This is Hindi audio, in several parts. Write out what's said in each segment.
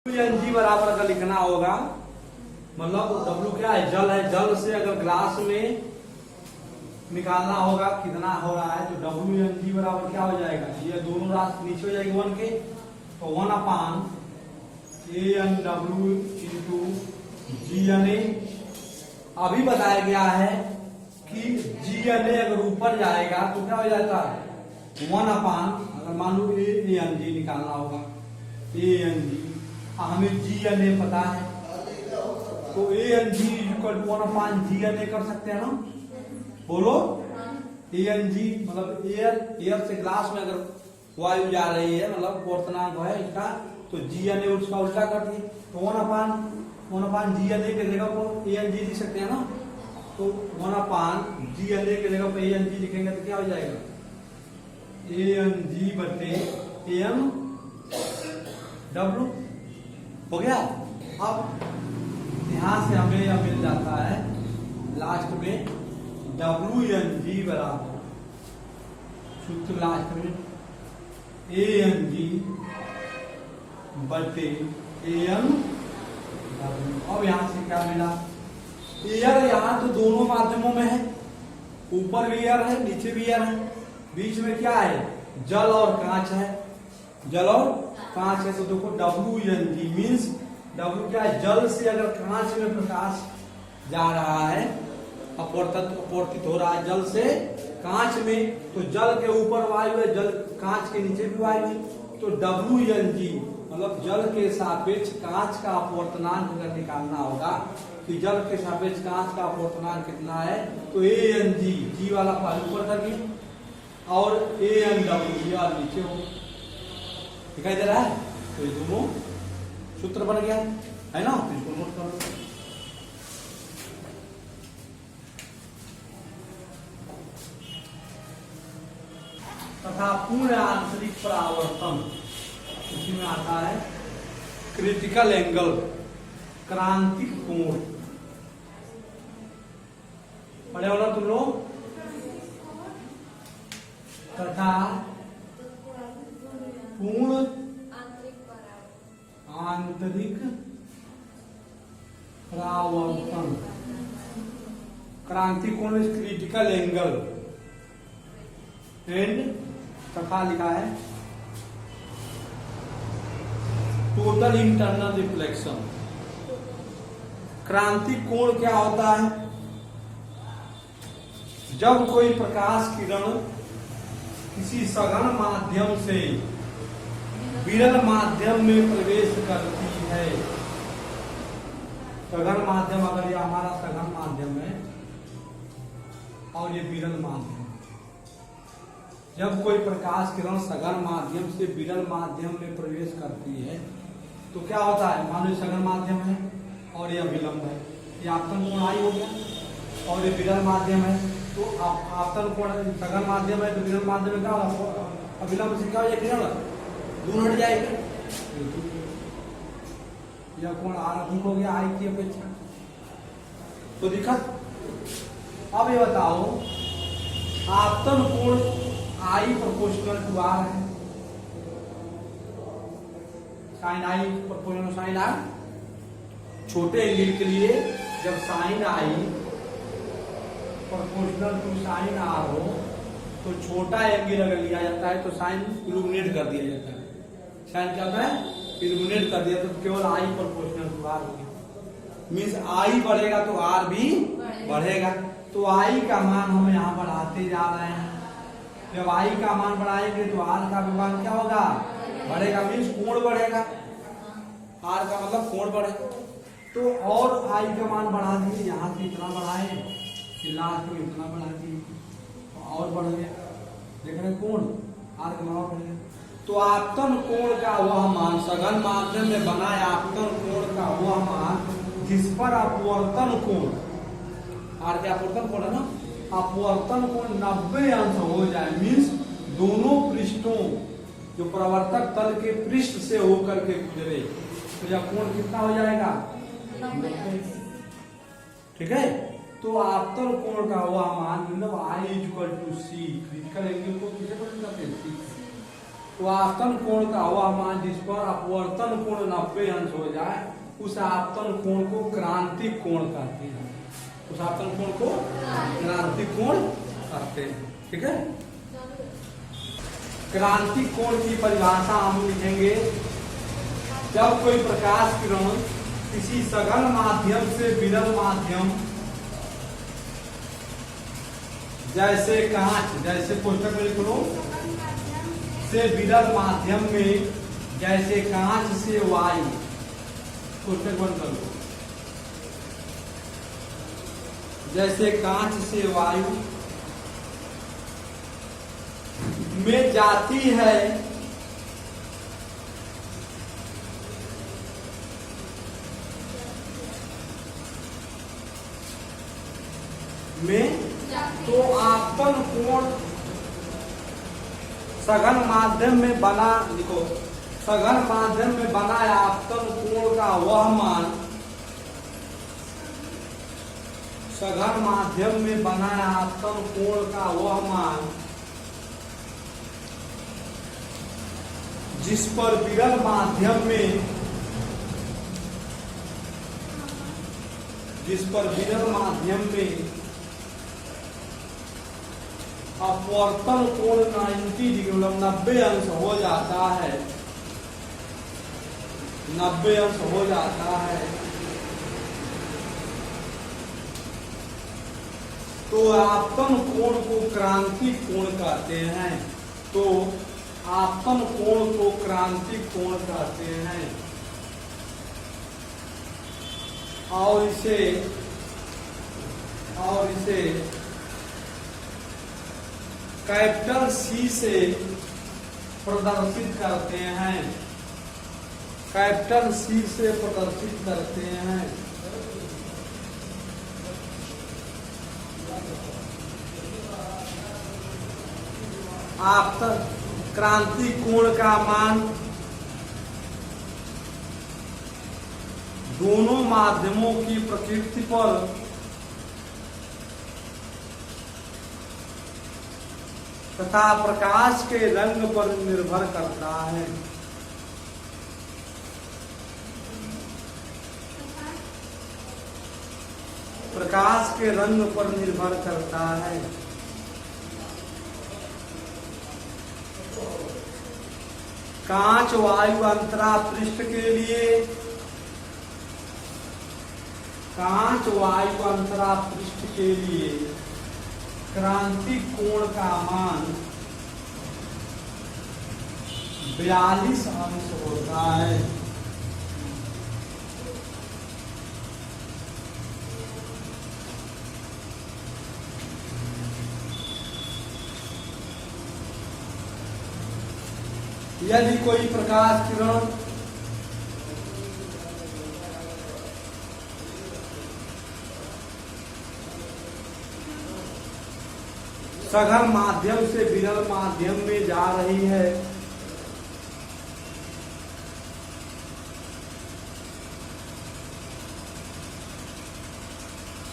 जी बराबर अगर लिखना होगा, मतलब W क्या है, जल है। जल से अगर ग्लास में निकालना होगा कितना हो रहा है, तो WNG बराबर क्या हो जाएगा, ये दोनों राशि नीचे हो जाएगी 1 के, तो 1/ANW इंटू GNA। अभी बताया गया है कि GNA अगर ऊपर जाएगा तो क्या हो जाता है 1/, अगर मान लो ANG निकालना होगा, ANG हमें GNA पता है, तो ANG इक्वल टू 1/GNA कर सकते हैं ना, बोलो। ANG मतलब एयर से ग्लास में अगर वायु जा रही है, मतलब वर्तनांक है इसका, तो GNA उसका उल्टा कर दिए, तो 1/GNA के जगह पर ANG लिख सकते हैं ना, तो 1/GNA के जगह पर ANG लिखेंगे तो क्या हो जाएगा, ANG बटे AMW हो गया। अब यहां से हमें यह मिल जाता है लास्ट में WNG बराबर, सूत्र लास्ट में ANG बटे AMW। अब यहां से क्या मिला, एयर यहां तो दोनों माध्यमों में है, ऊपर भी एयर है नीचे भी एयर है, बीच में क्या है, जल और कांच है, जल और कांच है, तो देखो WNG मीन्स W क्या है, जल से अगर कांच में प्रकाश जा रहा है, अपवर्तित हो रहा है जल से कांच में, तो जल के ऊपर वायु है, जल कांच के नीचे भी वायु है, तो WNG मतलब जल के सापेक्ष कांच का अपवर्तनांक अगर निकालना होगा कि जल के सापेक्ष कांच का अपवर्तनांक कितना है, तो ANG G वाला पहले ऊपर कर दिए और ANW यार नीचे हो, दिखाई दे रहा है, तो ये दोनों सूत्र बन गया है ना, तो इसको नोट करो। तथा पूर्ण आंतरिक परावर्तन, उसी में आता है क्रिटिकल एंगल, क्रांतिक कोण, पढ़े हो ना तुम लोग। तथा पूर्ण आंतरिक परावर्तन, क्रांतिक कोण क्रिटिकल एंगल एंड, तथा लिखा है टोटल इंटरनल रिफ्लेक्शन। क्रांतिक कोण क्या होता है, जब कोई प्रकाश किरण किसी सघन माध्यम से विरल माध्यम में प्रवेश करती है, सघन माध्यम, अगर ये हमारा सघन माध्यम है और ये विरल माध्यम, जब कोई प्रकाश किरण सघन माध्यम से विरल माध्यम में प्रवेश करती है तो क्या होता है, मान लो सघन माध्यम है और यह विलंब है, ये आपतन कोण आई हो गया, और ये विरल माध्यम है, तो आपतन कोण, सघन माध्यम है तो विरल माध्यम में क्या होगा, अविलंब से क्या हो जाएगा, किरण दूर हट जाएगा, यह कोण अधिक हो गया आई की अपेक्षा, तो दिक्कत। अब ये बताओ, आपतन कोण आई प्रोपोर्शनल टू आर है, sine i proportional sine r, छोटे एंगल के लिए जब sine i proportional to sine r हो, तो छोटा एंगल अगर लिया जाता है तो साइन इल्यूमिनेट कर दिया जाता है, साइन क्या होता है, इल्यूमिनेट कर दिया, तो केवल आई प्रोपोर्शनल टू आर हो गया, मीन्स आई बढ़ेगा तो आर भी बढ़ेगा, तो आई का मान हम यहाँ बढ़ाते जा रहे हैं, जब आई का मान बढ़ाएंगे तो आर का भी मान क्या होगा, बढ़ेगा, मीन्स कोण बढ़ेगा, आर का मतलब कोण बढ़ेगा, तो और आई का मान बढ़ा दिए, यहाँ से इतना बढ़ाए कि लास्ट में इतना बढ़ा दिए, तो और बढ़ गया, देख रहे कोण, आर का मान बढ़ गया, तो आपतन कोण का वह मान, सघन माध्यम में बना आपतन कोण का वह मान जिस पर अपवर्तन कोण, आर के अपवर्तन कोण है ना, अपवर्तन कोण 90 अंश हो जाए, मीन्स दोनों पृष्ठों जो प्रवर्तक तल के पृष्ठ से होकर के गुजरे, तो यह कोण कितना हो जाएगा, 90, ठीक है। तो आपतन कोण का वह मान, मतलब I = C, क्रिटिकल एंगल को किसे बोलते हैं, तो आपतन कोण का वह मान जिस पर अपवर्तन कोण 90 अंश हो जाए उस आपतन कोण को क्रांतिक कोण कहते हैं। उस आपतन कोण को क्रांतिक कोण कहते हैं। ठीक है, क्रांतिक कोण की परिभाषा हम लिखेंगे, जब कोई प्रकाश किरण किसी सघन माध्यम से विरल माध्यम जैसे कांच, जैसे पुस्तक में लिख लो, से विरल माध्यम में, जैसे कांच से वायु, पुस्तक बंद कर लो, जैसे कांच से वायु में जाती है में, तो आपतन कोण सघन माध्यम में बना, देखो सघन माध्यम में बना आपतन कोण का वह मान, सघन माध्यम में बना आपतन कोण का वह मान जिस पर विरल माध्यम में, जिस पर विरल माध्यम में अपवर्तन कोण 90 डिग्री मतलब 90 अंश हो जाता है, 90 अंश हो जाता है, तो आपतन कोण को क्रांतिक कोण कहते हैं। तो आपतन कोण को क्रांतिक कोण कहते हैं और इसे कैपिटल सी से प्रदर्शित करते हैं, कैपिटल सी से प्रदर्शित करते हैं। आपतन क्रांतिक कोण का मान दोनों माध्यमों की प्रकृति पर तथा प्रकाश के रंग पर निर्भर करता है। प्रकाश के रंग पर निर्भर करता है। कांच वायु अंतरा पृष्ठ के लिए, कांच वायु अंतरा पृष्ठ के लिए क्रांतिक कोण का मान 42 अंश होता है। यदि कोई प्रकाश किरण सघन माध्यम से विरल माध्यम में जा रही है,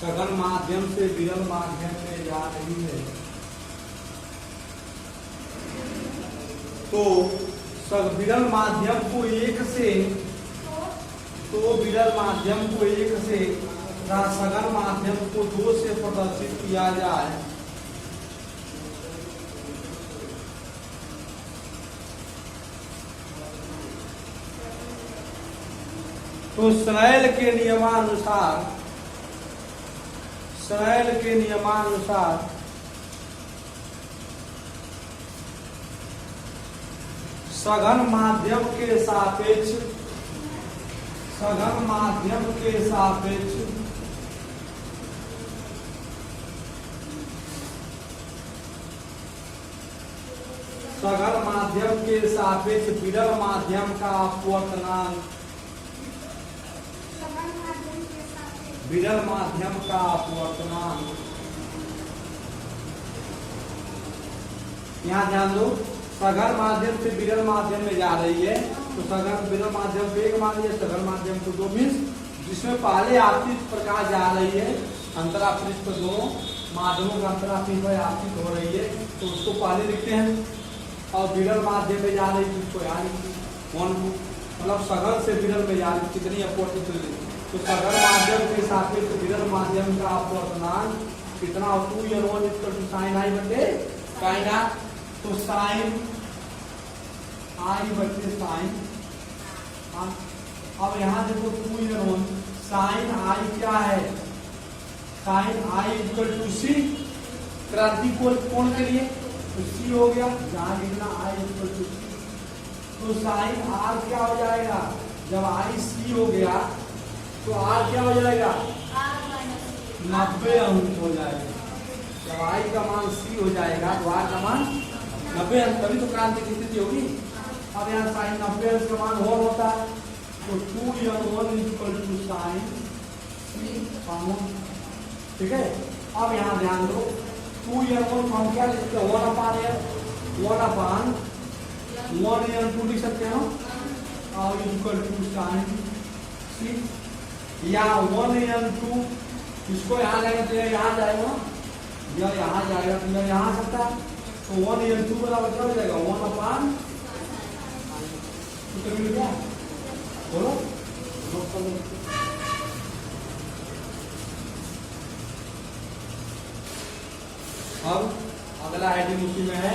सघन माध्यम से विरल माध्यम में जा रही है, तो विरल माध्यम को एक से, तो विरल माध्यम को एक से सघन माध्यम को 2 से प्रदर्शित किया जाए तो स्नेल के नियमानुसार, स्नेल के नियमानुसार सघन माध्यम के सापेक्ष, सघन माध्यम के सापेक्ष सघन माध्यम के सापेक्ष विरल माध्यम का अपवर्तनांक, विरल माध्यम का अपवर्तनांक, यहाँ ध्यान दो, सघन माध्यम से विरल माध्यम में जा रही है तो सघन विरल माध्यम को 1 मान लिया, सघन माध्यम को 2 मीन्स जिसमें पहले आपतित प्रकाश जा रही है, अंतरा पृष्ठ दोनों माध्यमों का अंतरा पृष्ठ आपतित हो रही है तो उसको पहले लिखते हैं और विरल माध्यम में जा रही थी उसको यानी 1 2 मतलब सघन से विरल में जा रही कितनी अपवर्तित हुई, तो सघन माध्यम के सापेक्ष विरल माध्यम का अपवर्तनांक कितना 2n1 sin i बटे sin r, तो sin i बटे sin, अब यहाँ देखो 2n1 sin i क्या है, sin i इक्वल टू सी, क्रांति कोण के लिए तो सी हो गया, जहाँ लिखना i इक्वल टू सी, तो sin r क्या हो जाएगा, जब i सी हो गया तो r क्या हो जाएगा 90 अंक हो जाएगा, जब i का मान c हो जाएगा तो r का मान 90 अंक, तभी तो क्रांति की स्थिति होगी। अब यहाँ sin 90 अंक का मान और होता है, तो 2n1 equal to sin c, ठीक है। अब यहाँ ध्यान दो 2n1 हम क्या लिखते हैं 1/1/1n2 लिख सकते हैं और इक्वल टू sin c, या 1n2 इसको यहाँ जाएगा तो यहाँ जाएगा या यहाँ जाएगा तो यहाँ आ सकता है, तो 1n2 बराबर क्या हो जाएगा 1/, तो मिल गया, बोलो। अब अगला आइटम उसी में है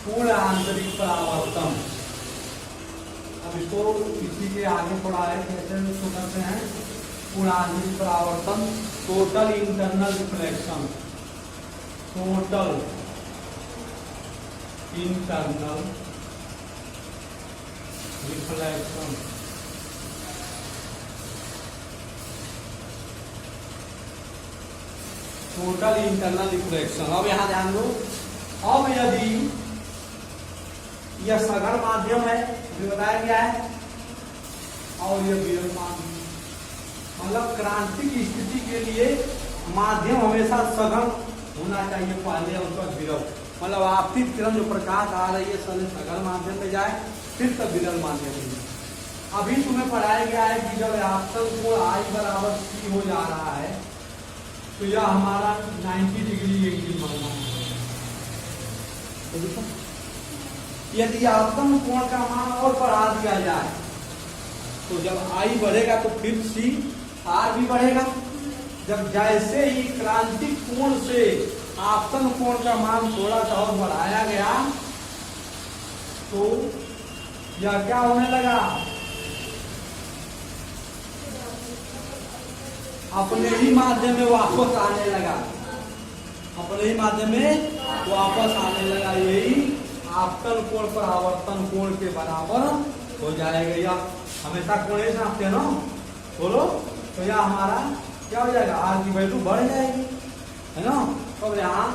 पूर्ण आंतरिक परावर्तन। अब इसको इसी के आगे पढ़ा है कैसे इसको करते हैं, पूर्ण आंतरिक परावर्तन, total internal reflection, total internal reflection, total internal reflection. अब यहाँ ध्यान दो, अब यदि यह सघन माध्यम है जो बताया गया है और यह विरल माध्यम, मतलब क्रांति की स्थिति के लिए माध्यम हमेशा सघन होना चाहिए पहले और उसका विरल, मतलब आपतित किरण जो प्रकाश आ रही है सघन माध्यम में जाए फिर तब विरल माध्यम में जाए। अभी तुम्हें पढ़ाया गया है कि जब आपतन कोण I बराबर C हो जा रहा है तो यह हमारा 90 डिग्री एंगल बनना है। यदि आपतन कोण का मान और बढ़ा दिया जाए तो जब I बढ़ेगा तो फिर C R भी बढ़ेगा। जब जैसे ही क्रांतिक कोण से आपतन कोण का मान थोड़ा सा और बढ़ाया गया तो यह क्या होने लगा, अपने ही माध्यम में वापस आने लगा, अपने ही माध्यम में वापस आने लगा। यही आपतन कोण पर आवर्तन कोण के बराबर हो जाएगा। या हमेशा कोण से नापते हैं ना, बोलो, तो यह हमारा क्या हो जाएगा, आर की वैल्यू बढ़ जाएगी, है ना। तो यहाँ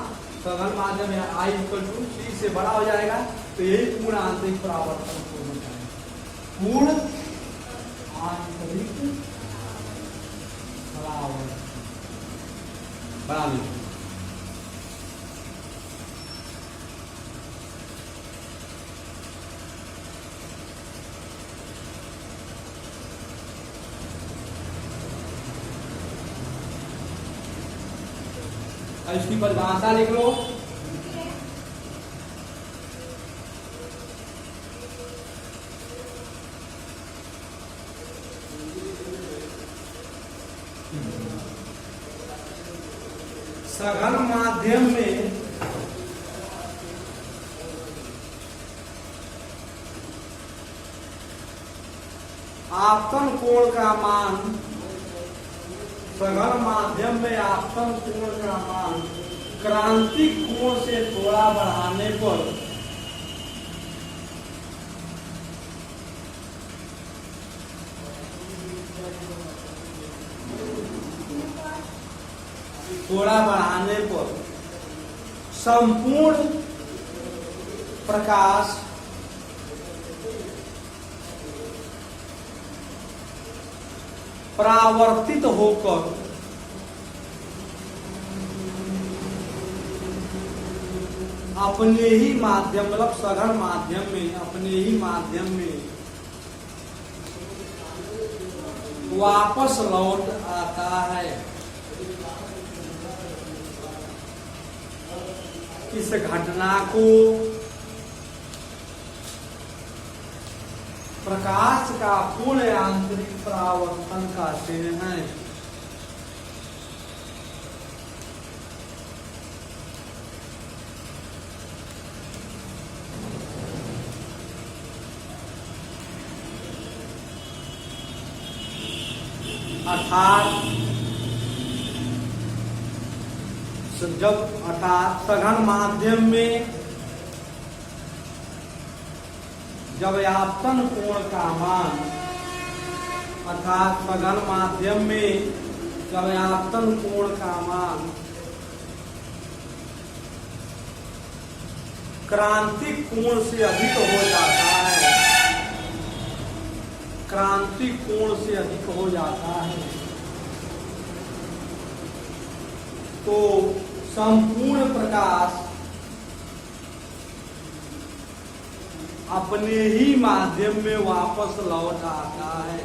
सघन माध्यम में I इक्वल टू C से बड़ा हो जाएगा, तो यही पूर्ण आंतरिक परावर्तन कोण हो जाएगा, पूर्ण आंतरिक बना लीजिए। इसकी परिभाषा लिख लो। सघन माध्यम में आपतन कोण का मान, सघन माध्यम में आपतन कोण का मान क्रांतिक कोण से थोड़ा बढ़ाने पर संपूर्ण प्रकाश परावर्तित होकर अपने ही माध्यम, मतलब सघन माध्यम में, अपने ही माध्यम में वापस लौट आता है। इस घटना को प्रकाश का पूर्ण आंतरिक परावर्तन कहते हैं। अर्थात सघन माध्यम में जब आपतन कोण का मान, अर्थात सघन माध्यम में जब आपतन कोण का मान क्रांतिक कोण से अधिक हो जाता है, क्रांतिक कोण से अधिक हो जाता है, तो संपूर्ण प्रकाश अपने ही माध्यम में वापस लौट आता है।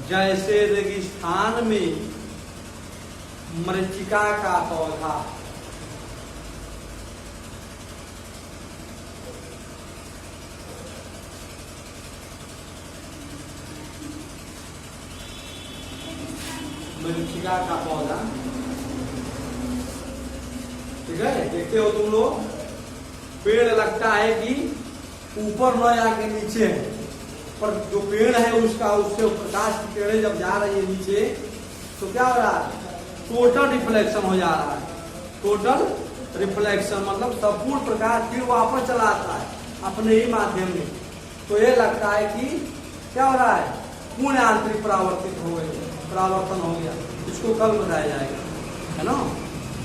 जैसे रेगिस्तान में मरीचिका का पौधा मरीचिका का पौधा, ठीक है, देखते हो तुम लोग, पेड़ लगता है कि ऊपर न आके नीचे है, पर जो पेड़ है उसका उससे प्रकाश की किरणें जब जा रही है नीचे तो क्या हो रहा है, टोटल रिफ्लेक्शन हो जा रहा है। टोटल रिफ्लेक्शन मतलब संपूर्ण प्रकाश फिर वापस चला आता है अपने ही माध्यम में। तो ये लगता है कि क्या हो रहा है, पूर्ण आंतरिक परावर्तित हो गई, परावर्तन हो गया। इसको कल बताया जाएगा, है ना।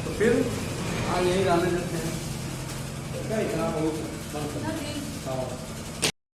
तो फिर आज यही रहने देते हैं, क्या इतना बहुत